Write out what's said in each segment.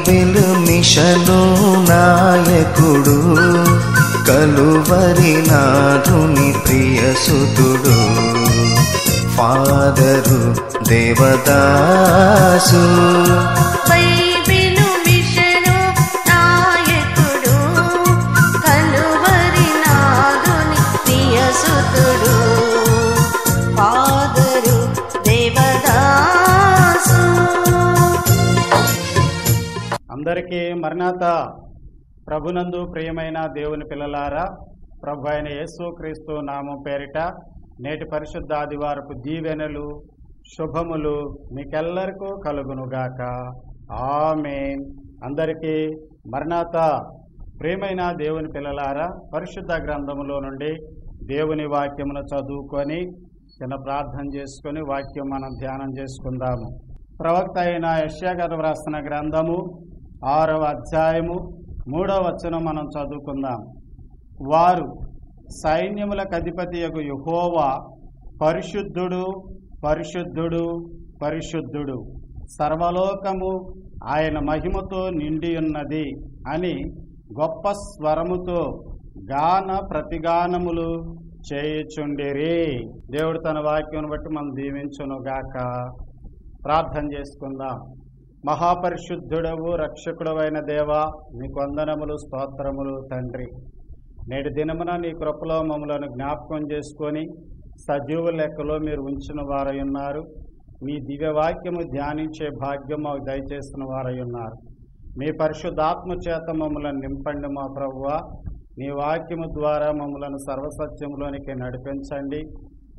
Bible mission నాయకుడు, కలువరి నాథుని ప్రియసుతుడు, ఫాదరు దేవదాసు. బైబిలు మిషను నాయకుడు, కలువరి నాథుని ప్రియసుతుడు, ఫాదరు దేవదాసు. అందరికీ మరణాత. ప్రభునందు ప్రియమైన దేవుని పిల్లలారా, ప్రభు అయిన యేసుక్రీస్తు నామం పేరిట నేటి పరిశుద్ధ ఆదివారపు దీవెనలు, శుభములు మీకెల్లరికూ కలుగునుగాక. ఆమేన్. అందరికీ మరణాత. ప్రియమైన దేవుని పిల్లలారా, పరిశుద్ధ గ్రంథములో నుండి దేవుని వాక్యమును చదువుకొని చిన్న ప్రార్థన చేసుకొని వాక్యం మనం ధ్యానం చేసుకుందాము. ప్రవక్త అయిన యెషయా గారు వ్రాసిన గ్రంథము 6వ అధ్యాయము 3వ వచనం మనం చదువుకుందాం. వారు సైన్యములకు అధిపతియగు యెహోవా పరిశుద్ధుడు, పరిశుద్ధుడు, పరిశుద్ధుడు, సర్వలోకము ఆయన మహిమతో నిండి ఉన్నది అని గొప్ప స్వరముతో గాన ప్రతిగానములు చేయుచుండిరి. దేవుడు తన వాక్యం బట్టి మనం దీవించును గాక. ప్రార్థన చేసుకుందాం. మహాపరిశుద్ధుడవు, రక్షకుడవైన దేవా, నీకు వందనములు, స్తోత్రములు తండ్రి. నేటి దినమున నీ కృపలో మమ్మలను జ్ఞాపకం చేసుకొని సజీవ లెక్కలో మీరు ఉంచిన వారై ఉన్నారు. మీ దివ్యవాక్యము ధ్యానించే భాగ్యం మాకు దయచేసిన వారై ఉన్నారు. మీ పరిశుద్ధాత్మ చేత మమ్మలను నింపండి మా ప్రభువా. నీ వాక్యము ద్వారా మమ్మలను సర్వసత్యంలోనికి నడిపించండి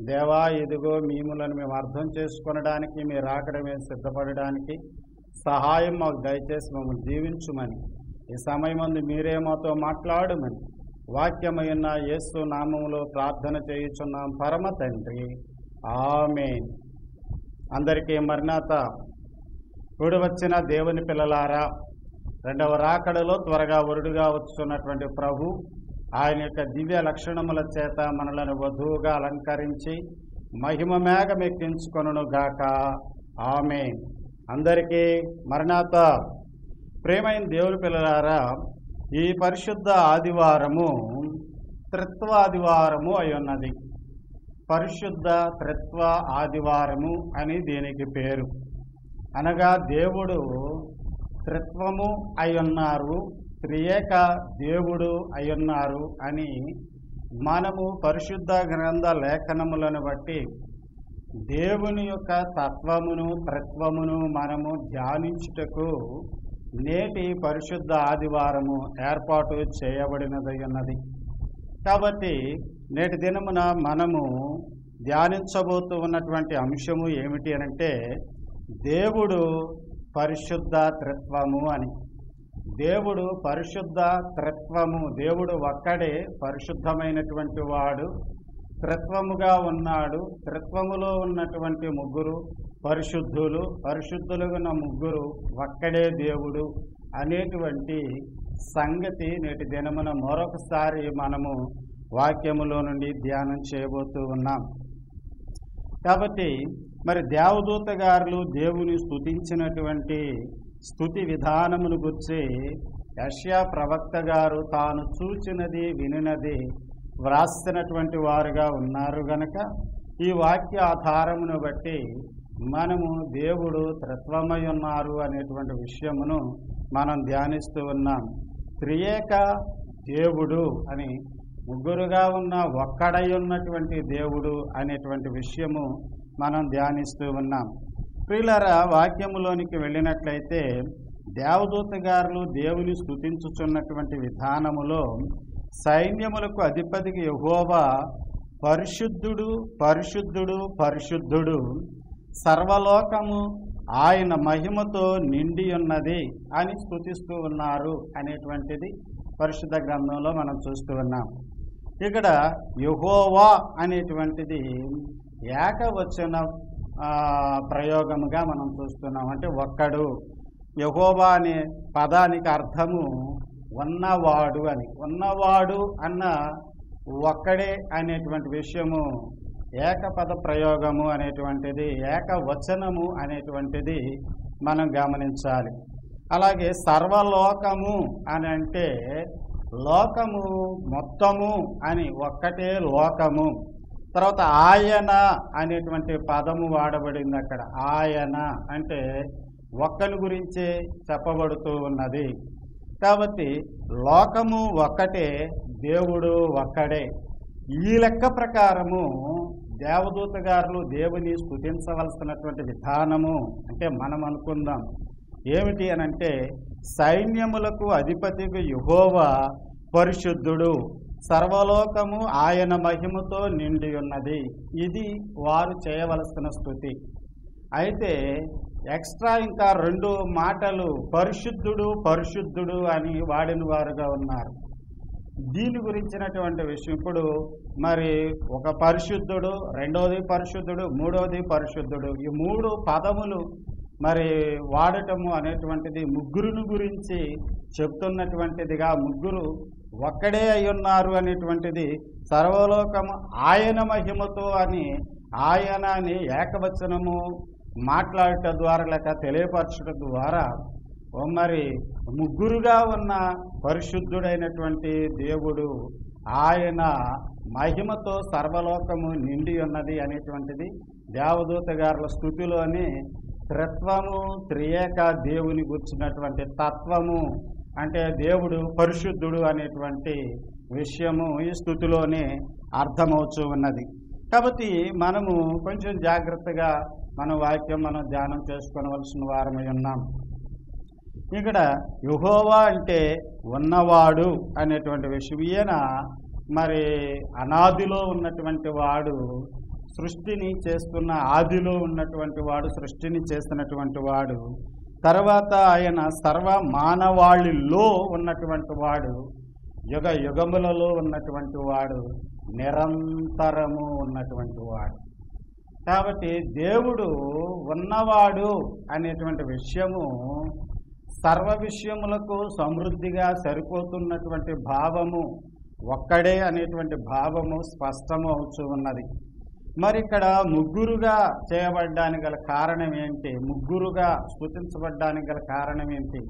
దేవా. ఇదిగో మీములను మేము అర్థం చేసుకొనడానికి, మీరు రాకడ మేము సిద్ధపడడానికి సహాయం మాకు దయచేసి మమ్మల్ని దీవించుమని, ఈ సమయమందు మీరే మాతో మాట్లాడమని వాక్యమైన యేసు నామములో ప్రార్థన చేయుచున్నాం పరమ తండ్రి. ఆమేన్. అందరికీ మరణాత. కూడి వచ్చిన దేవుని పిల్లలారా, రెండవ రాకడలో త్వరగా వరుడుగా వచ్చుతున్నటువంటి ప్రభు ఆయన యొక్క దివ్య లక్షణముల చేత మనలను వధువుగా అలంకరించి మహిమ మేఘమెక్కించుకొనును గాక. ఆమేన్. అందరికీ మరణాత. ప్రేమైన దేవుని పిల్లలారా, ఈ పరిశుద్ధ ఆదివారము త్రిత్వ ఆదివారము అయి ఉన్నది. పరిశుద్ధ త్రిత్వ ఆదివారము అని దీనికి పేరు. అనగా దేవుడు త్రిత్వము అయి ఉన్నారు, త్రియేక దేవుడు అయి ఉన్నారు అని మనము పరిశుద్ధ గ్రంథ లేఖనములను బట్టి దేవుని యొక్క తత్వమును, త్రిత్వమును మనము ధ్యానించుటకు నేటి పరిశుద్ధ ఆదివారము ఏర్పాటు చేయబడినదై ఉన్నది. కాబట్టి నేటి దినమున మనము ధ్యానించబోతూ ఉన్నటువంటి అంశము ఏమిటి అనంటే, దేవుడు పరిశుద్ధ త్రిత్వము అని. దేవుడు పరిశుద్ధ త్రిత్వము. దేవుడు ఒక్కడే పరిశుద్ధమైనటువంటి వాడు, త్రిత్వముగా ఉన్నాడు. త్రిత్వములో ఉన్నటువంటి ముగ్గురు పరిశుద్ధులు, పరిశుద్ధులుగా ఉన్న ముగ్గురు ఒక్కడే దేవుడు అనేటువంటి సంగతి నేటి దినమున మరొకసారి మనము వాక్యములో నుండి ధ్యానం చేయబోతూ ఉన్నాం. కాబట్టి మరి దేవదూత గారులు దేవుని స్తుతించినటువంటి స్తుతి విధానమును గురించి యెషయా ప్రవక్త గారు తాను చూచినది, వినినది వ్రాసినటువంటి వారుగా ఉన్నారు గనక ఈ వాక్య ఆధారమును బట్టి మనము దేవుడు త్రిత్వమై ఉన్నారు అనేటువంటి విషయమును మనం ధ్యానిస్తూ ఉన్నాం. త్రియేక దేవుడు అని, ముగ్గురుగా ఉన్న ఒక్కడై ఉన్నటువంటి దేవుడు అనేటువంటి విషయము మనం ధ్యానిస్తూ ఉన్నాం. ప్రియులారా, వాక్యములోనికి వెళ్ళినట్లయితే దేవదూత గారులు దేవుని స్తుతించుచున్నటువంటి విధానములో సైన్యములకు అధిపతికి యెహోవా పరిశుద్ధుడు, పరిశుద్ధుడు, పరిశుద్ధుడు, సర్వలోకము ఆయన మహిమతో నిండి ఉన్నది అని స్తుతిస్తూ ఉన్నారు అనేటువంటిది పరిశుద్ధ గ్రంథంలో మనం చూస్తూ ఉన్నాం. ఇక్కడ యెహోవా అనేటువంటిది ఏకవచన ప్రయోగముగా మనం చూస్తున్నాం. అంటే ఒక్కడు. యెహోవా అనే పదానికి అర్థము ఉన్నవాడు అని. ఉన్నవాడు అన్న ఒక్కడే అనేటువంటి విషయము ఏకపద ప్రయోగము అనేటువంటిది, ఏకవచనము అనేటువంటిది మనం గమనించాలి. అలాగే సర్వలోకము అని అంటే లోకము మొత్తము అని ఒక్కటే లోకము. తర్వాత ఆయన అనేటువంటి పదము వాడబడింది అక్కడ. ఆయన అంటే ఒక్కని గురించే చెప్పబడుతూ ఉన్నది. కాబట్టి లోకము ఒక్కటే, దేవుడు ఒక్కడే. ఈ లెక్క ప్రకారము దేవదూత గారులు దేవుని స్తుతించవలసినటువంటి విధానము అంటే మనం అనుకుందాం ఏమిటి అనంటే, సైన్యములకు అధిపతికి యెహోవా పరిశుద్ధుడు, సర్వలోకము ఆయన మహిమతో నిండి ఉన్నది. ఇది వారు చేయవలసిన స్తుతి. అయితే ఎక్స్ట్రా ఇంకా 2 మాటలు పరిశుద్ధుడు పరిశుద్ధుడు అని వాడిన వారుగా ఉన్నారు. దీని గురించినటువంటి విషయం ఇప్పుడు మరి ఒక పరిశుద్ధుడు, రెండవది పరిశుద్ధుడు, మూడవది పరిశుద్ధుడు, ఈ 3 పదములు మరి వాడటము అనేటువంటిది ముగ్గురుని గురించి చెప్తున్నటువంటిదిగా, ముగ్గురు ఒక్కడే అయి ఉన్నారు అనేటువంటిది, సర్వలోకము ఆయన మహిమతో అని ఆయన అని ఏకవచనము మాట్లాడటం ద్వారా లేక తెలియపరచడం ద్వారా మరి ముగ్గురుగా ఉన్న పరిశుద్ధుడైనటువంటి దేవుడు ఆయన మహిమతో సర్వలోకము నిండి ఉన్నది అనేటువంటిది దేవదూత గారుల స్తుతిలోని త్రిత్వము, త్రియేక దేవుని గుర్చినటువంటి తత్వము అంటే దేవుడు పరిశుద్ధుడు అనేటువంటి విషయము ఈ స్తుతిలోనే అర్థమవుతూ ఉన్నది. కాబట్టి మనము కొంచెం జాగ్రత్తగా మన వాక్యం మనం ధ్యానం చేసుకోవలసిన వారమై ఉన్నాం. ఇక్కడ యెహోవా అంటే ఉన్నవాడు అనేటువంటి విషయం. ఈయన మరి అనాదిలో ఉన్నటువంటి వాడు, సృష్టిని చేస్తున్న ఆదిలో ఉన్నటువంటి వాడు, సృష్టిని చేస్తున్నటువంటి వాడు. తర్వాత ఆయన సర్వ మానవాళిలో ఉన్నటువంటి వాడు, యుగ యుగములలో ఉన్నటువంటి వాడు, నిరంతరము ఉన్నటువంటి వాడు. కాబట్టి దేవుడు ఉన్నవాడు అనేటువంటి విషయము సర్వ విషయములకు సమృద్ధిగా సరిపోతున్నటువంటి భావము ఒక్కడే అనేటువంటి భావము స్పష్టము అవుతూ ఉన్నది. మరి ఇక్కడ ముగ్గురుగా చేయబడ్డానికి గల కారణం ఏంటి? ముగ్గురుగా స్తుతించబడ్డానికి గల కారణం ఏంటి?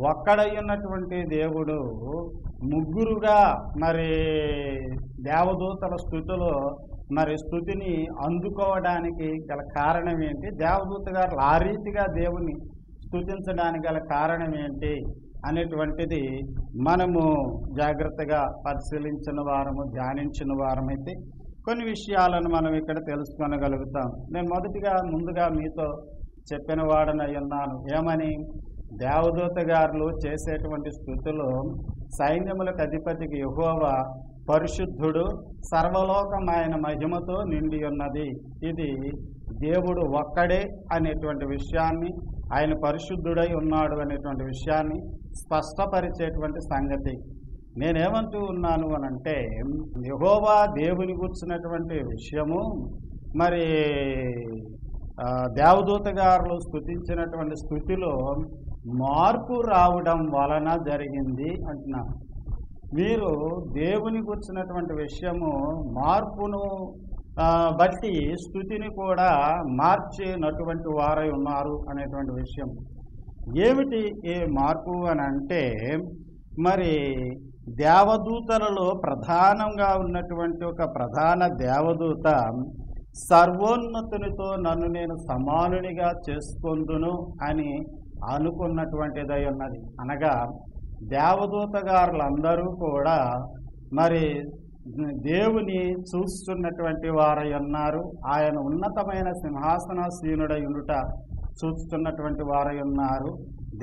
ఒక్కడై ఉన్నటువంటి దేవుడు ముగ్గురుగా మరి దేవదూతల స్తుతిలో మరి స్తుతిని అందుకోవడానికి గల కారణం ఏంటి? దేవదూత గారు ఆ రీతిగా దేవుని స్తుతించడానికి గల కారణం ఏంటి అనేటువంటిది మనము జాగ్రత్తగా పరిశీలించిన వారము, ధ్యానించిన వారమైతే కొన్ని విషయాలను మనం ఇక్కడ తెలుసుకోగలుగుతాం. నేను ముందుగా మీతో చెప్పిన వాడనై ఉన్నాను. ఏమని? దేవదూత గారులు చేసేటువంటి స్తుతిలో సైన్యములకు అధిపతికి యెహోవా పరిశుద్ధుడు, సర్వలోకం ఆయన మహిమతో నిండి ఉన్నది. ఇది దేవుడు ఒక్కడే అనేటువంటి విషయాన్ని, ఆయన పరిశుద్ధుడై ఉన్నాడు అనేటువంటి విషయాన్ని స్పష్టపరిచేటువంటి సంగతి. నేనేమంటూ ఉన్నాను అనంటే, యెహోవా దేవుని గుర్చినటువంటి విషయము మరి దేవదూత గారులు స్తుతించినటువంటి స్థుతిలో మార్పు రావడం వలన జరిగింది అంటున్నాను. మీరు దేవుని గుర్చినటువంటి విషయము మార్పును బట్టి స్థుతిని కూడా మార్చినటువంటి వారై ఉన్నారు అనేటువంటి విషయం. ఏమిటి ఈ మార్పు అని అంటే, మరి దేవదూతలలో ప్రధానంగా ఉన్నటువంటి ఒక ప్రధాన దేవదూత సర్వోన్నతునితో నన్ను నేను సమానునిగా చేసుకొందును అని అనుకున్నటువంటిదై ఉన్నది. అనగా దేవదూత గారులందరూ కూడా మరి దేవుని చూస్తున్నటువంటి వారై ఉన్నారు. ఆయన ఉన్నతమైన సింహాసనాసీనుడై ఉండుట చూస్తున్నటువంటి వారై ఉన్నారు.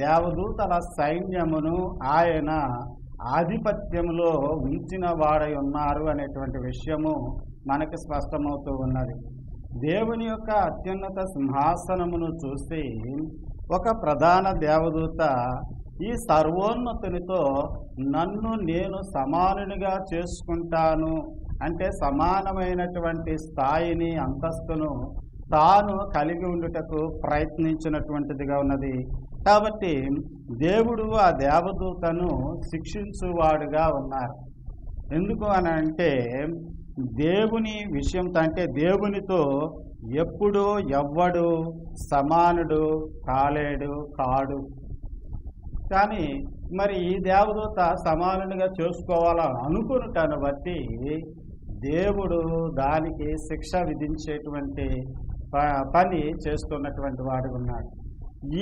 దేవదూతల సైన్యమును ఆయన ఆధిపత్యంలో ఉంచిన వాడై ఉన్నారు అనేటువంటి విషయము మనకి స్పష్టమవుతూ ఉన్నది. దేవుని యొక్క అత్యున్నత సింహాసనమును చూసి ఒక ప్రధాన దేవదూత ఈ సర్వోన్నతునితో నన్ను నేను సమానునిగా చేసుకుంటాను అంటే సమానమైనటువంటి స్థాయిని, అంతస్తును తాను కలిగి ఉండుటకు ప్రయత్నించినటువంటిదిగా ఉన్నది. కాబట్టి దేవుడు ఆ దేవదూతను శిక్షించువాడుగా ఉన్నారు. ఎందుకు అని అంటే, దేవుని విషయంతో అంటే దేవునితో ఎప్పుడూ ఎవ్వడు సమానుడు కాడు. కానీ మరి ఈ దేవదూత సమానునిగా చేసుకోవాలని అనుకున్నటాన్ని బట్టి దేవుడు దానికి శిక్ష విధించేటువంటి పని చేస్తున్నటువంటి వాడు ఉన్నాడు.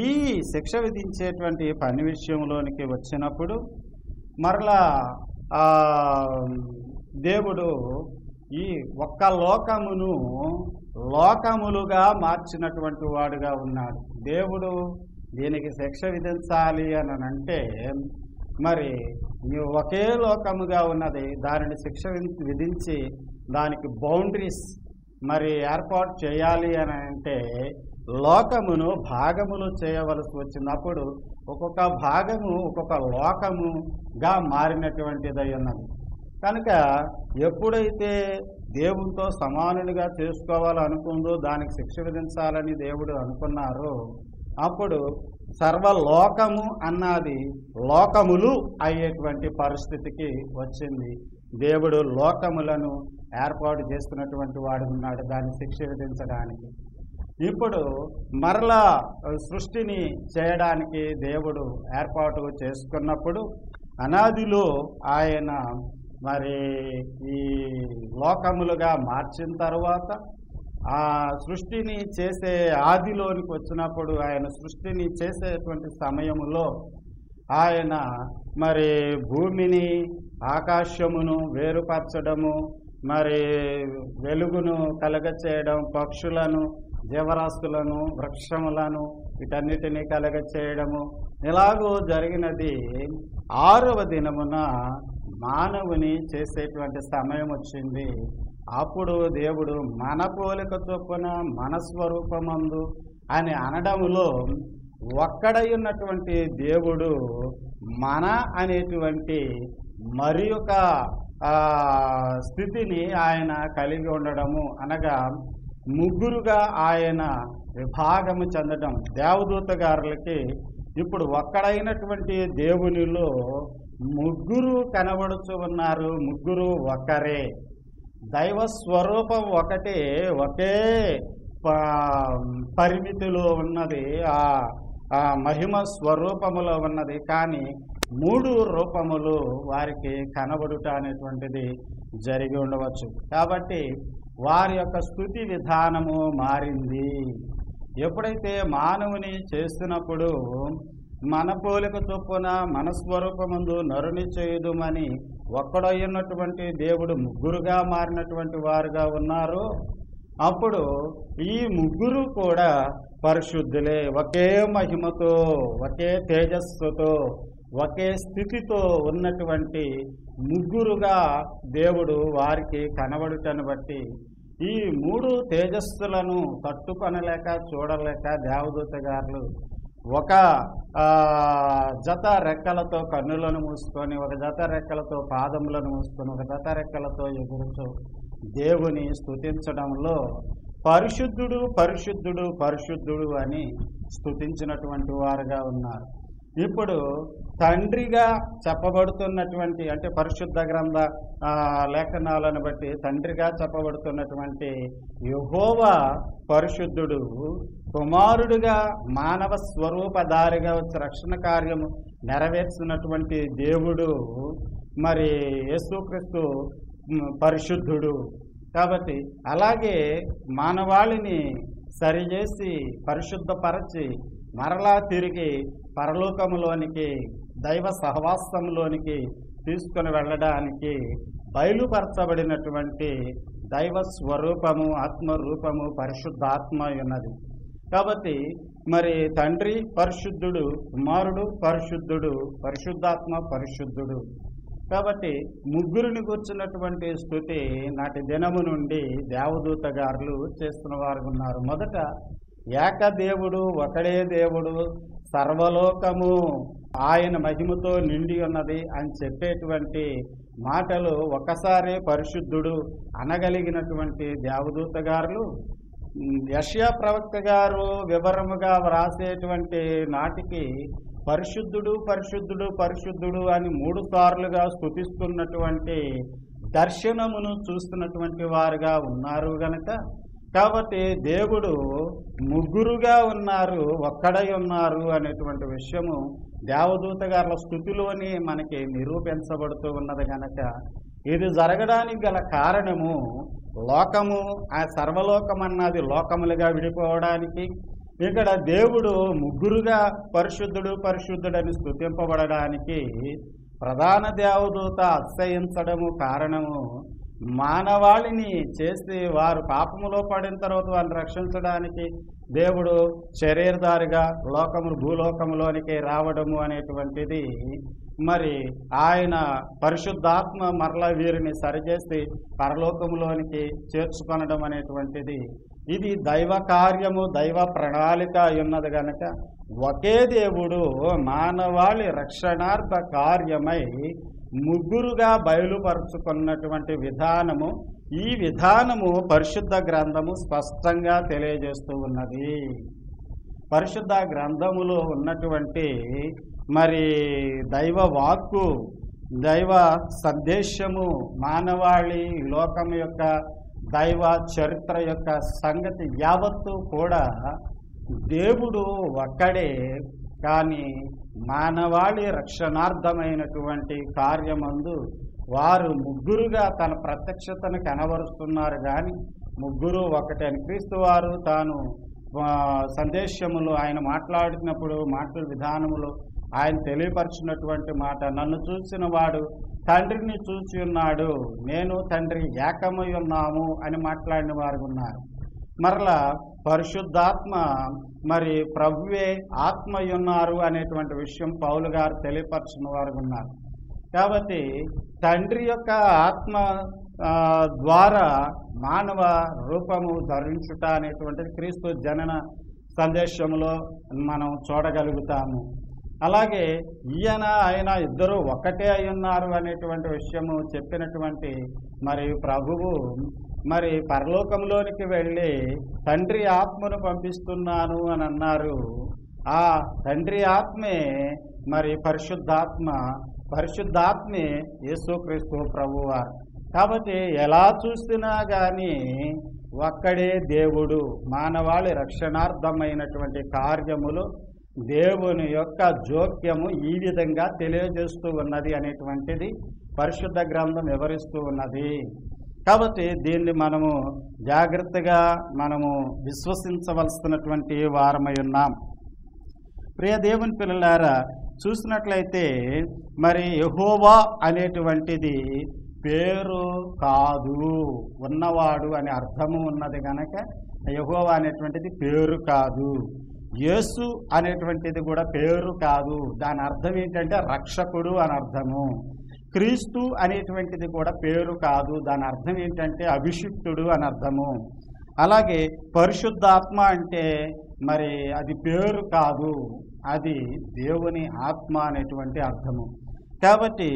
ఈ శిక్ష విధించేటువంటి పని విషయంలోనికి వచ్చినప్పుడు మరలా దేవుడు ఈ ఒక్క లోకమును లోకములుగా మార్చినటువంటి వాడుగా ఉన్నాడు. దేవుడు దీనికి శిక్ష విధించాలి అని అంటే మరి ఒకే లోకముగా ఉన్నది, దానిని శిక్ష విధించి దానికి బౌండరీస్ మరి ఏర్పాటు చేయాలి అని అంటే లోకమును భాగములు చేయవలసి వచ్చినప్పుడు ఒక్కొక్క భాగము ఒక్కొక్క లోకముగా మారినటువంటిదై ఉన్నది. కనుక ఎప్పుడైతే దేవునితో సమానునిగా చేసుకోవాలనుకుందో దానికి శిక్ష విధించాలని దేవుడు అనుకున్నారో అప్పుడు సర్వలోకము అన్నది లోకములు అయ్యేటువంటి పరిస్థితికి వచ్చింది. దేవుడు లోకములను ఏర్పాటు చేస్తున్నటువంటి వాడు ఉన్నాడు దాన్ని శిక్ష విధించడానికి. ఇప్పుడు మరలా సృష్టిని చేయడానికి దేవుడు ఏర్పాటు చేసుకున్నప్పుడు అనాదిలో ఆయన మరి ఈ లోకములుగా మార్చిన తర్వాత ఆ సృష్టిని చేసే ఆదిలోనికి వచ్చినప్పుడు ఆయన సృష్టిని చేసేటువంటి సమయములో ఆయన మరి భూమిని ఆకాశమును వేరుపరచడము, మరి వెలుగును కలగచేయడం, పక్షులను జీవరాశులను వృక్షములను వీటన్నిటినీ కలగచేయడము ఇలాగూ జరిగినది 6వ దినమున మానవుని చేసేటువంటి సమయం వచ్చింది. అప్పుడు దేవుడు మన పోలిక చొప్పున మన స్వరూపమందు అని అనడములో ఒక్కడై ఉన్నటువంటి దేవుడు మన అనేటువంటి మరి ఒక స్థితిని ఆయన కలిగి ఉండడము అనగా ముగ్గురుగా ఆయన విభాగము చెందడం. దేవదూత గారులకి ఇప్పుడు ఒక్కడైనటువంటి దేవునిలో ముగ్గురు కనబడుచు ఉన్నారు, ముగ్గురు ఒకరే. దైవ స్వరూపం ఒకటే, ఒకే పరిమితిలో ఉన్నది, ఆ మహిమ స్వరూపములో ఉన్నది. కానీ 3 రూపములు వారికి కనబడుట అనేటువంటిది జరిగి ఉండవచ్చు. కాబట్టి వారి యొక్క స్తుతి విధానము మారింది. ఎప్పుడైతే మానవుని చేస్తున్నప్పుడు మన పోలిక చొప్పున మన స్వరూపమందు నరుని చేయుదుమని ఒక్కడయ్యున్నటువంటి దేవుడు ముగ్గురుగా మారినటువంటి వారుగా ఉన్నారు. అప్పుడు ఈ ముగ్గురు కూడా పరిశుద్ధులే, ఒకే మహిమతో, ఒకే తేజస్సుతో, ఒకే స్థితితో ఉన్నటువంటి ముగ్గురుగా దేవుడు వారికి కనబడుటను బట్టి ఈ 3 తేజస్సులను తట్టుకొనలేక చూడలేక దేవదూత గారులు ఒక జత రెక్కలతో కన్నులను మూసుకొని, ఒక జత రెక్కలతో పాదములను మూసుకొని, ఒక జత రెక్కలతో ఎగురుచు దేవుని స్తుతించడంలో పరిశుద్ధుడు పరిశుద్ధుడు పరిశుద్ధుడు అని స్తుతించినటువంటి వారుగా ఉన్నారు. ఇప్పుడు తండ్రిగా చెప్పబడుతున్నటువంటి అంటే పరిశుద్ధ గ్రంథ లేఖనాలను బట్టి తండ్రిగా చెప్పబడుతున్నటువంటి యెహోవా పరిశుద్ధుడు, కుమారుడుగా మానవ స్వరూపధారిగా వచ్చి రక్షణ కార్యము నెరవేర్చినటువంటి దేవుడు మరి యేసుక్రీస్తు పరిశుద్ధుడు. కాబట్టి అలాగే మానవాళిని సరిచేసి పరిశుద్ధపరచి మరలా తిరిగి పరలోకములోనికి దైవ సహవాసంలోనికి తీసుకుని వెళ్ళడానికి బయలుపరచబడినటువంటి దైవ స్వరూపము, ఆత్మరూపము పరిశుద్ధాత్మ ఉన్నది. కాబట్టి మరి తండ్రి పరిశుద్ధుడు, కుమారుడు పరిశుద్ధుడు, పరిశుద్ధాత్మ పరిశుద్ధుడు. కాబట్టి ముగ్గురిని కూర్చున్నటువంటి స్తుతి నాటి దినము నుండి దేవదూత గారులు చేస్తున్న వారు ఉన్నారు. మొదట ఏకదేవుడు, ఒకడే దేవుడు, సర్వలోకము ఆయన మహిమతో నిండి ఉన్నది అని చెప్పేటువంటి మాటలు ఒక్కసారే పరిశుద్ధుడు అనగలిగినటువంటి దేవదూత గారులు యెషయా ప్రవక్త గారు వివరముగా వ్రాసేటువంటి నాటికి పరిశుద్ధుడు పరిశుద్ధుడు పరిశుద్ధుడు అని 3 సార్లుగా స్తుతిస్తున్నటువంటి దర్శనమును చూస్తున్నటువంటి వారుగా ఉన్నారు గనక కాబట్టి దేవుడు ముగ్గురుగా ఉన్నారు, ఒక్కడై ఉన్నారు అనేటువంటి విషయము దేవదూత గారుల స్థుతిలోని మనకి నిరూపించబడుతూ ఉన్నది కనుక ఇది జరగడానికి గల కారణము లోకము, ఆ సర్వలోకం అన్నది లోకములుగా విడిపోవడానికి, ఇక్కడ దేవుడు ముగ్గురుగా పరిశుద్ధుడు పరిశుద్ధుడని స్తుతింపబడడానికి ప్రధాన దేవదూత అతిశయించడము కారణము మానవాళిని చేసి వారు పాపములో పడిన తర్వాత వారిని రక్షించడానికి దేవుడు శరీరధారిగా భూలోకములోనికి రావడము అనేటువంటిది, మరి ఆయన పరిశుద్ధాత్మ మరలా వీరిని సరిచేసి పరలోకములోనికి చేర్చుకొనడం అనేటువంటిది ఇది దైవ కార్యము, దైవ ప్రణాళిక ఉన్నది కనుక ఒకే దేవుడు మానవాళి రక్షణార్థ కార్యమై ముగ్గురుగా బయలుపరుచుకున్నటువంటి విధానము, ఈ విధానము పరిశుద్ధ గ్రంథము స్పష్టంగా తెలియజేస్తూ ఉన్నది. పరిశుద్ధ గ్రంథములో ఉన్నటువంటి మరి దైవ వాక్కు, దైవ సందేశము, మానవాళి లోకం యొక్క దైవ చరిత్ర యొక్క సంగతి యావత్తు కూడా దేవుడు ఒక్కడే, కానీ మానవాళి రక్షణార్థమైనటువంటి కార్యమందు వారు ముగ్గురుగా తన ప్రత్యక్షతను కనబరుస్తున్నారు. కానీ ముగ్గురు ఒకటే అని క్రీస్తు వారు తాను సందేశములు ఆయన మాట్లాడినప్పుడు మాటల విధానములు ఆయన తెలియపరిచినటువంటి మాట, నన్ను చూసిన వాడు తండ్రిని చూసి ఉన్నాడు, నేను తండ్రి ఏకమై ఉన్నాము అని మాట్లాడిన వారు ఉన్నారు. మరలా పరిశుద్ధాత్మ మరి ప్రభువే ఆత్మ ఉన్నారు అనేటువంటి విషయం పౌలు గారు తెలియపరిచిన వారు ఉన్నారు. కాబట్టి తండ్రి యొక్క ఆత్మ ద్వారా మానవ రూపము ధరించుట అనేటువంటిది క్రీస్తు జనన సందేశంలో మనం చూడగలుగుతాము. అలాగే ఆయన ఇద్దరు ఒకటే అయి ఉన్నారు అనేటువంటి విషయము చెప్పినటువంటి మరి ప్రభువు మరి పరలోకంలోనికి వెళ్ళి తండ్రి ఆత్మను పంపిస్తున్నాను అని అన్నారు. ఆ తండ్రి ఆత్మే మరి పరిశుద్ధాత్మే యేసుక్రీస్తు ప్రభువారు. కాబట్టి ఎలా చూసినా కానీ ఒక్కడే దేవుడు. మానవాళి రక్షణార్థమైనటువంటి కార్యములు దేవుని యొక్క జోక్యము ఈ విధంగా తెలియజేస్తూ ఉన్నది అనేటువంటిది పరిశుద్ధ గ్రంథం వివరిస్తూ ఉన్నది. కాబట్టి దీన్ని మనము జాగ్రత్తగా విశ్వసించవలసినటువంటి వారమై ఉన్నాం. ప్రియ దేవుని పిల్లలారా, చూసినట్లయితే మరి యెహోవా అనేటువంటిది పేరు కాదు, ఉన్నవాడు అనే అర్థము ఉన్నది కనుక యెహోవా అనేటువంటిది పేరు కాదు. యేసు అనేటువంటిది కూడా పేరు కాదు, దాని అర్థం ఏంటంటే రక్షకుడు అని అర్థము. క్రీస్తు అనేటువంటిది కూడా పేరు కాదు, దాని అర్థం ఏంటంటే అభిషిక్తుడు అని అర్థము. అలాగే పరిశుద్ధాత్మ అంటే మరి అది పేరు కాదు, అది దేవుని ఆత్మ అనేటువంటి అర్థము. కాబట్టి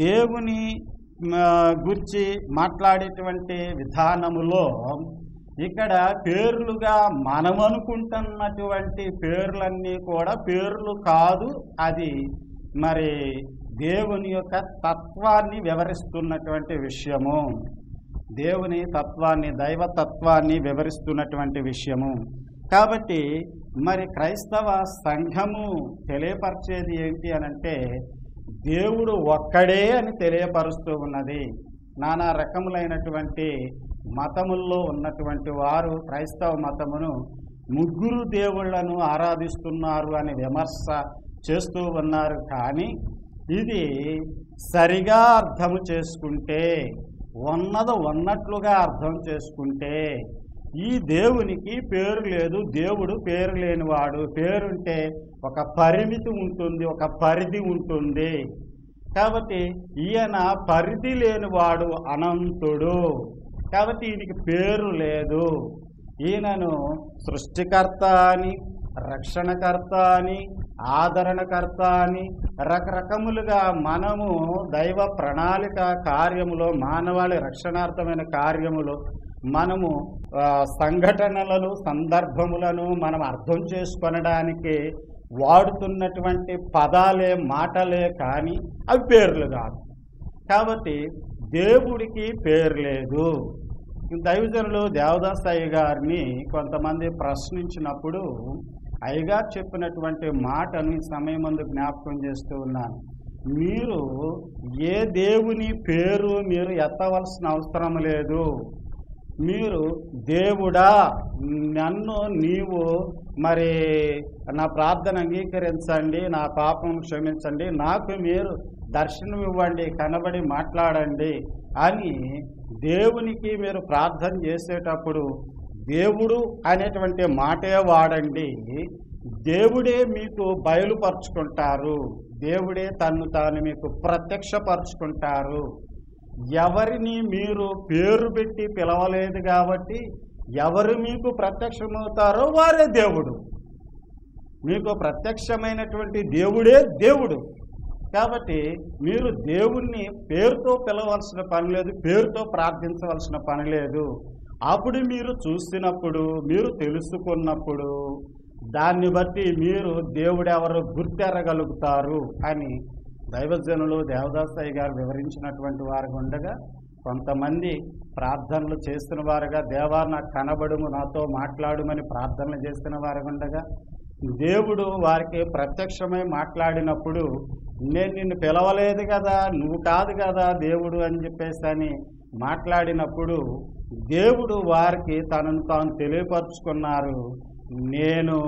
దేవుని గురించి మాట్లాడేటువంటి విధానములో ఇక్కడ పేర్లుగా మనం అనుకుంటున్నటువంటి పేర్లన్నీ కూడా పేర్లు కాదు, అది మరి దేవుని యొక్క తత్వాన్ని వివరిస్తున్నటువంటి విషయము, దేవుని తత్వాన్ని, దైవతత్వాన్ని వివరిస్తున్నటువంటి విషయము. కాబట్టి మరి క్రైస్తవ సంఘము తెలియపరిచేది ఏంటి అనంటే దేవుడు ఒక్కడే అని తెలియపరుస్తూ ఉన్నది. నానా రకములైనటువంటి మతముల్లో ఉన్నటువంటి వారు క్రైస్తవ మతమును ముగ్గురు దేవుళ్లను ఆరాధిస్తున్నారు అని విమర్శ చేస్తూ ఉన్నారు. కానీ ఇది సరిగా అర్థము చేసుకుంటే, ఉన్నట్లుగా అర్థం చేసుకుంటే ఈ దేవునికి పేరు లేదు, దేవుడు పేరు లేనివాడు. పేరుంటే ఒక పరిమితి ఉంటుంది, ఒక పరిధి ఉంటుంది. కాబట్టి ఈయన పరిధి లేనివాడు, అనంతుడు. కాబట్టి ఈయనకి పేరు లేదు. ఈయనను సృష్టికర్త అని, రక్షణకర్త అని, ఆదరణకర్త అని రకరకములుగా మనము దైవ ప్రణాళిక కార్యములో, మానవాళి రక్షణార్థమైన కార్యములో మనము సంఘటనలను, సందర్భములను మనం అర్థం చేసుకొనడానికి వాడుతున్నటువంటి పదాలే, మాటలే, కానీ అవి పేర్లు కాదు. కాబట్టి దేవుడికి పేరు లేదు. దైవజనులు దేవదాస్ అయ్య గారిని కొంతమంది ప్రశ్నించినప్పుడు అయ్యగారు చెప్పినటువంటి మాటను ఈ సమయం ముందు జ్ఞాపకం చేస్తూ ఉన్నాను. మీరు ఏ దేవుని పేరు మీరు ఎత్తవలసిన అవసరం లేదు. మీరు దేవుడా నన్ను నీవు మరి నా ప్రార్థన అంగీకరించండి, నా పాపం క్షమించండి, నాకు మీరు దర్శనం ఇవ్వండి, కనబడి మాట్లాడండి అని దేవునికి మీరు ప్రార్థన చేసేటప్పుడు దేవుడు అనేటువంటి మాటే వాడండి. దేవుడే మీకు బయలుపరుచుకుంటారు, దేవుడే తన్ను తాను మీకు ప్రత్యక్షపరుచుకుంటారు. ఎవరిని మీరు పేరు పెట్టి పిలవలేదు కాబట్టి ఎవరు మీకు ప్రత్యక్షమవుతారో వారే దేవుడు. మీకు ప్రత్యక్షమైనటువంటి దేవుడే దేవుడు. కాబట్టి మీరు దేవుణ్ణి పేరుతో పిలవలసిన పని లేదు, పేరుతో ప్రార్థించవలసిన పని లేదు. అప్పుడు మీరు చూసినప్పుడు, మీరు తెలుసుకున్నప్పుడు దాన్ని బట్టి మీరు దేవుడెవరు గుర్తెరగలుగుతారు అని దైవజనులు దేవదాసయ్య గారు వివరించినటువంటి వారు ఉండగా, కొంతమంది ప్రార్థనలు చేస్తున్న వారుగా దేవా నాకు కనబడుము, నాతో మాట్లాడుమని ప్రార్థనలు చేస్తున్న వారు ఉండగా, దేవుడు వారికి ప్రత్యక్షమై మాట్లాడినప్పుడు నేను నిన్ను పిలవలేదు కదా, నువ్వు కాదు కదా దేవుడు అని చెప్పేసి అని మాట్లాడినప్పుడు దేవుడు వారికి తనను తాను తెలియపరుచుకున్నారు. నేను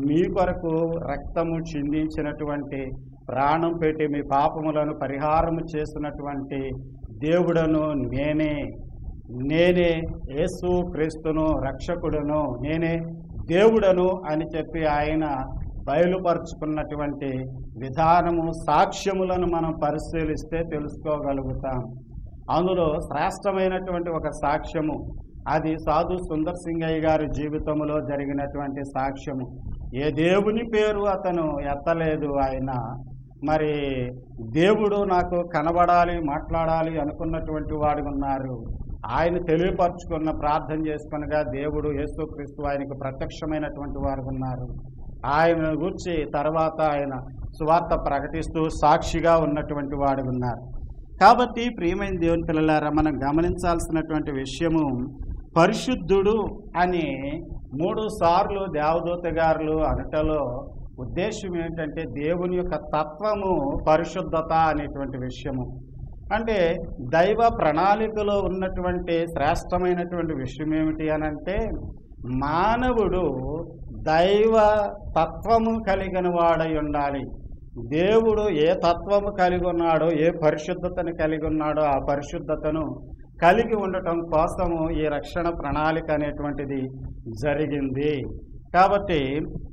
మీ కొరకు రక్తము చిందించినటువంటి, ప్రాణం పెట్టి మీ పాపములను పరిహారము చేసినటువంటి దేవుడను నేనే యేసు క్రీస్తును రక్షకుడును, నేనే దేవుడను అని చెప్పి ఆయన బయలుపరుచుకున్నటువంటి విధానము, సాక్ష్యములను మనం పరిశీలిస్తే తెలుసుకోగలుగుతాం. అందులో శ్రేష్టమైనటువంటి ఒక సాక్ష్యము అది సాధు సుందర్ సింగయ్య గారి జీవితంలో జరిగినటువంటి సాక్ష్యము. ఏ దేవుని పేరు అతను ఎత్తలేదు. ఆయన మరి దేవుడు నాకు కనబడాలి, మాట్లాడాలి అనుకున్నటువంటి వాడు ఉన్నారు. ఆయన తెలియపరుచుకున్న, ప్రార్థన చేసుకునగా దేవుడు యేసుక్రీస్తు ఆయనకు ప్రత్యక్షమైనటువంటి వారు ఉన్నారు. ఆయన గురించి తర్వాత ఆయన సువార్త ప్రకటిస్తూ సాక్షిగా ఉన్నటువంటి వాడు ఉన్నారు. కాబట్టి ప్రియమైన దేవుని పిల్లలారా, మనం గమనించాల్సినటువంటి విషయము, పరిశుద్ధుడు అని 3 సార్లు దేవదూత గారు అనటలో ఉద్దేశం ఏంటంటే దేవుని యొక్క తత్వము పరిశుద్ధత అనేటువంటి విషయము. అంటే దైవ ప్రణాళికలో ఉన్నటువంటి శ్రేష్టమైనటువంటి విషయం ఏమిటి అనంటే, మానవుడు దైవ తత్వము కలిగిన వాడై ఉండాలి. దేవుడు ఏ తత్వము కలిగి ఉన్నాడో, ఏ పరిశుద్ధతను కలిగి ఉన్నాడో ఆ పరిశుద్ధతను కలిగి ఉండటం కోసము ఈ రక్షణ ప్రణాళిక అనేటువంటిది జరిగింది. కాబట్టి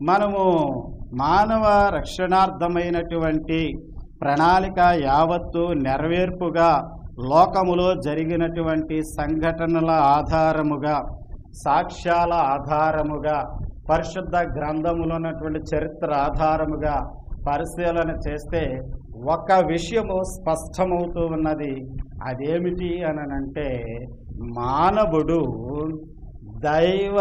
మనము మానవ రక్షణార్థమైనటువంటి ప్రణాళిక యావత్తు నెరవేర్పుగా లోకములో జరిగినటువంటి సంఘటనల ఆధారముగా, సాక్ష్యాల ఆధారముగా, పరిశుద్ధ గ్రంథములో ఉన్నటువంటి చరిత్ర ఆధారముగా పరిశీలన చేస్తే ఒక విషయము స్పష్టమవుతూ ఉన్నది. అదేమిటి అనంటే, మానవుడు దైవ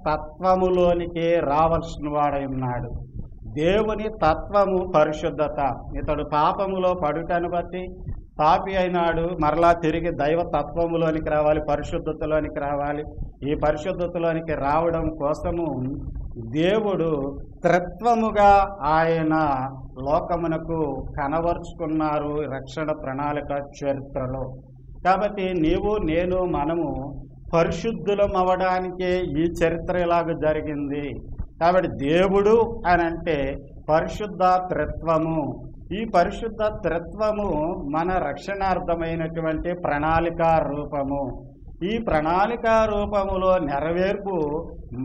తత్వములోనికి రావాల్సిన వాడై ఉన్నాడు. దేవుని తత్వము పరిశుద్ధత. ఇతడు పాపములో పడుటను బట్టి పాపి అయినాడు, మరలా తిరిగి దైవ తత్వములోనికి రావాలి, పరిశుద్ధతలోనికి రావాలి. ఈ పరిశుద్ధతలోనికి రావడం కోసము దేవుడు త్రిత్వముగా ఆయన లోకమునకు కనబరుచుకున్నారు రక్షణ ప్రణాళిక చరిత్రలో. కాబట్టి నీవు నేను మనము పరిశుద్ధులం అవ్వడానికే ఈ చరిత్ర ఇలాగ జరిగింది. కాబట్టి దేవుడు అని అంటే పరిశుద్ధ త్రిత్వము. ఈ పరిశుద్ధ త్రిత్వము మన రక్షణార్థమైనటువంటి ప్రణాళికా రూపము. ఈ ప్రణాళికా రూపములో నెరవేర్పు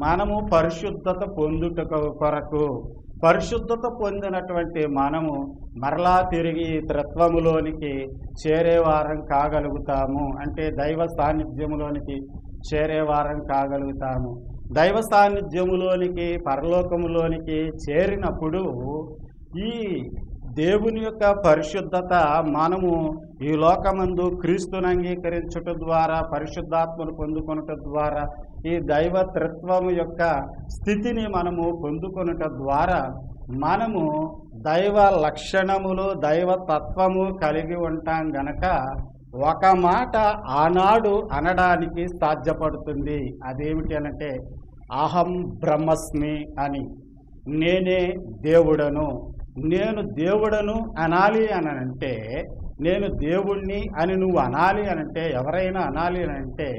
మనము పరిశుద్ధత పొందుట కొరకు, పరిశుద్ధత పొందినటువంటి మనము మరలా తిరిగి త్రిత్వములోనికి చేరేవారం కాగలుగుతాము. అంటే దైవ సాన్నిధ్యములోనికి చేరేవారం కాగలుగుతాము. దైవ సాన్నిధ్యములోనికి, పరలోకములోనికి చేరినప్పుడు ఈ దేవుని యొక్క పరిశుద్ధత మనము ఈ లోకమందు క్రీస్తుని అంగీకరించుట ద్వారా, పరిశుద్ధాత్మను పొందుకొనుట ద్వారా, ఈ దైవ త్రిత్వము యొక్క స్థితిని మనము పొందుకొనుట ద్వారా మనము దైవ లక్షణములు, దైవ తత్వము కలిగి ఉంటాం గనక ఒక మాట ఆనాడు అనడానికి సాధ్యపడుతుంది. అదేమిటి అనంటే అహం బ్రహ్మస్మి అని, నేనే దేవుడను. నేను దేవుడను అనాలి అని అంటే, నేను దేవుణ్ణి అని నువ్వు అనాలి అనంటే, ఎవరైనా అనాలి అని అంటే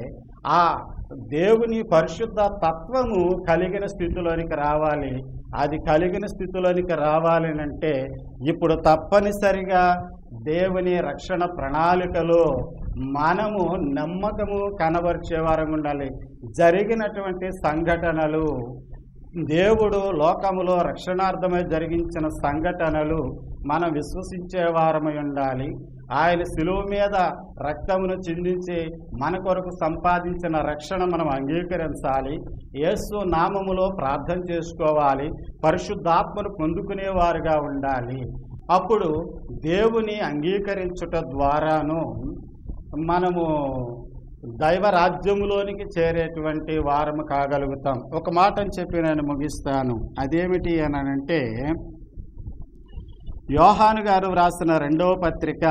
ఆ దేవుని పరిశుద్ధ తత్వము కలిగిన స్థితిలోనికి రావాలి. అది కలిగిన స్థితిలోనికి రావాలి అంటే ఇప్పుడు తప్పనిసరిగా దేవుని రక్షణ ప్రణాళికలో మనము నమ్మకము కనబరిచేవారం ఉండాలి. జరిగినటువంటి సంఘటనలు, దేవుడు లోకములో రక్షణార్థమై జరిగించిన సంఘటనలు మనం విశ్వసించేవారమై ఉండాలి. ఆయన శిలువ మీద రక్తమును చిందించి మన కొరకు సంపాదించిన రక్షణ మనం అంగీకరించాలి. యేసు నామములో ప్రార్థన చేసుకోవాలి. పరిశుద్ధాత్మను పొందుకునేవారుగా ఉండాలి. అప్పుడు దేవుని అంగీకరించుట ద్వారాను మనము దైవ రాజ్యములోనికి చేరేటువంటి వారము కాగలుగుతాం. ఒక మాటని చెప్పి నేను ముగిస్తాను. అదేమిటి అని అంటే, యోహాను గారు వ్రాసిన 2వ పత్రిక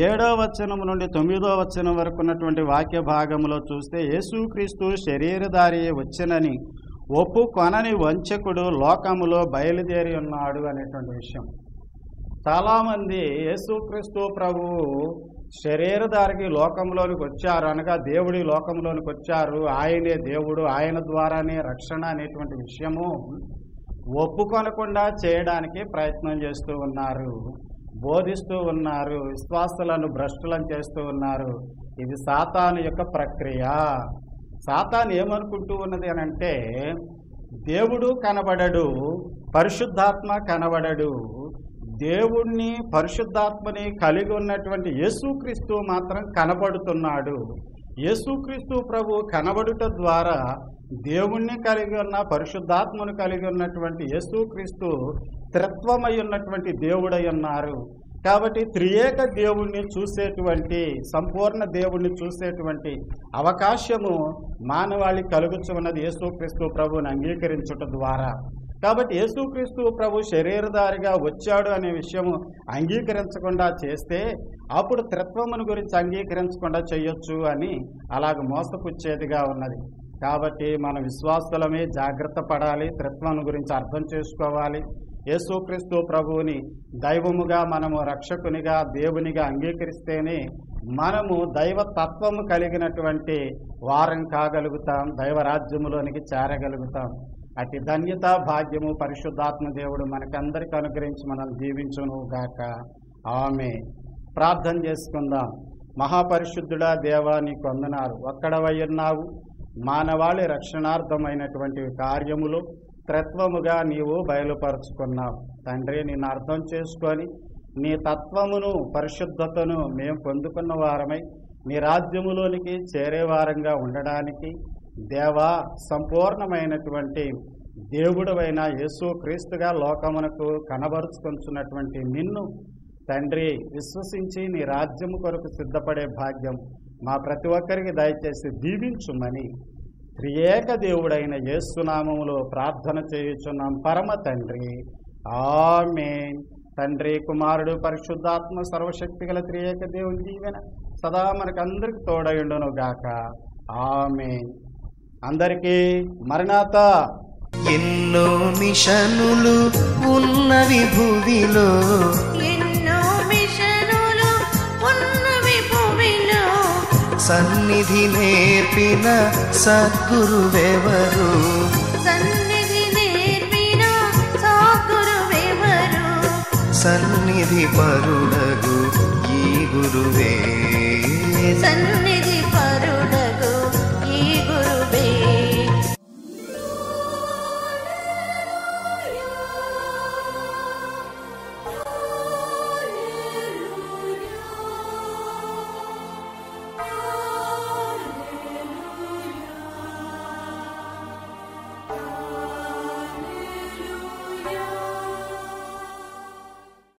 7వ వచనం నుండి 9వ వచనం వరకు ఉన్నటువంటి వాక్య భాగంలో చూస్తే, యేసుక్రీస్తు శరీరధారి వచ్చినని ఒప్పుకొనని వంచకుడు లోకములో బయలుదేరి ఉన్నాడు అనేటువంటి విషయం. చాలామంది యేసుక్రీస్తు ప్రభువు శరీరధారికి లోకంలోనికి వచ్చారు అనగా దేవుడి లోకంలోనికి వచ్చారు, ఆయనే దేవుడు, ఆయన ద్వారానే రక్షణ అనేటువంటి విషయము ఒప్పుకొనకుండా చేయడానికి ప్రయత్నం చేస్తూ ఉన్నారు, బోధిస్తూ ఉన్నారు, విశ్వాసులను భ్రష్టులను చేస్తూ ఉన్నారు. ఇది సాతాను యొక్క ప్రక్రియ. సాతాను ఏమనుకుంటూ ఉన్నది అని అంటే, దేవుడు కనబడడు, పరిశుద్ధాత్మ కనబడడు. దేవుణ్ణి పరిశుద్ధాత్మని కలిగి ఉన్నటువంటి యేసుక్రీస్తు మాత్రం కనబడుతున్నాడు. యేసుక్రీస్తు ప్రభు కనబడుట ద్వారా దేవుణ్ణి కలిగి ఉన్న, పరిశుద్ధాత్మను కలిగి ఉన్నటువంటి యేసుక్రీస్తు త్రిత్వమై ఉన్నటువంటి దేవుడై ఉన్నారు. కాబట్టి త్రియేక దేవుణ్ణి చూసేటువంటి, సంపూర్ణ దేవుణ్ణి చూసేటువంటి అవకాశము మానవాళి కలుగుచున్నది యేసుక్రీస్తు ప్రభువుని అంగీకరించుట ద్వారా. కాబట్టి యేసుక్రీస్తు ప్రభు శరీరధారిగా వచ్చాడు అనే విషయము అంగీకరించకుండా చేస్తే అప్పుడు త్రిత్వమును గురించి అంగీకరించకుండా చేయొచ్చు అని అలాగ మోసపుచ్చేదిగా ఉన్నది. కాబట్టి మన విశ్వాసులమే జాగ్రత్త పడాలి, త్రిత్వం గురించి అర్థం చేసుకోవాలి. యేసుక్రీస్తు ప్రభువుని దైవముగా మనము రక్షకునిగా దేవునిగా అంగీకరిస్తేనే మనము దైవ తత్వము కలిగినటువంటి వారం కాగలుగుతాం, దైవరాజ్యములోనికి చేరగలుగుతాం. అతి ధన్యత భాగ్యము పరిశుద్ధాత్మ దేవుడు మనకందరికి అనుగ్రహించి మనం దీవించును గాక. ఆమేన్. ప్రార్థన చేసుకుందాం. మహాపరిశుద్ధుడా దేవా, నీకు వందనాలు. ఒక్కడవై ఉన్నావు. మానవాళి రక్షణార్థమైనటువంటి కార్యములు త్రిత్వముగా నీవు బయలుపరుచుకున్నావు తండ్రి. నిన్ను అర్థం చేసుకొని నీ తత్వమును పరిశుద్ధతను మేము పొందుకున్న వారమై నీ రాజ్యములోనికి చేరేవారంగా ఉండడానికి దేవా, సంపూర్ణమైనటువంటి దేవుడవైన యేసుక్రీస్తుగా లోకమునకు కనబరుచుకొంచున్నటువంటి నిన్ను తండ్రి విశ్వసించి నీ రాజ్యము కొరకు సిద్ధపడే భాగ్యం మా ప్రతి ఒక్కరికి దయచేసి దీవించుమని త్రియేక దేవుడైన యేసునామములో ప్రార్థన చేయుచున్నాం పరమ తండ్రి. ఆమేన్. తండ్రి, కుమారుడు, పరిశుద్ధాత్మ సర్వశక్తి గల త్రియేక దేవుని దీవెన సదా మనకందరికి తోడయుండును గాక. ఆమేన్. అందరికీ మరణాతా. ఎన్నో మిషనులు ఉన్నవి భూమిలో, ఎన్నో మిషనులు ఉన్నవి భూమిలో, సన్నిధి నేర్పిన సద్గురువెవరు, సన్నిధి నేర్పిన సద్గురువెవరు, సన్నిధి పరుడగు ఈ గురువే, సన్నిధి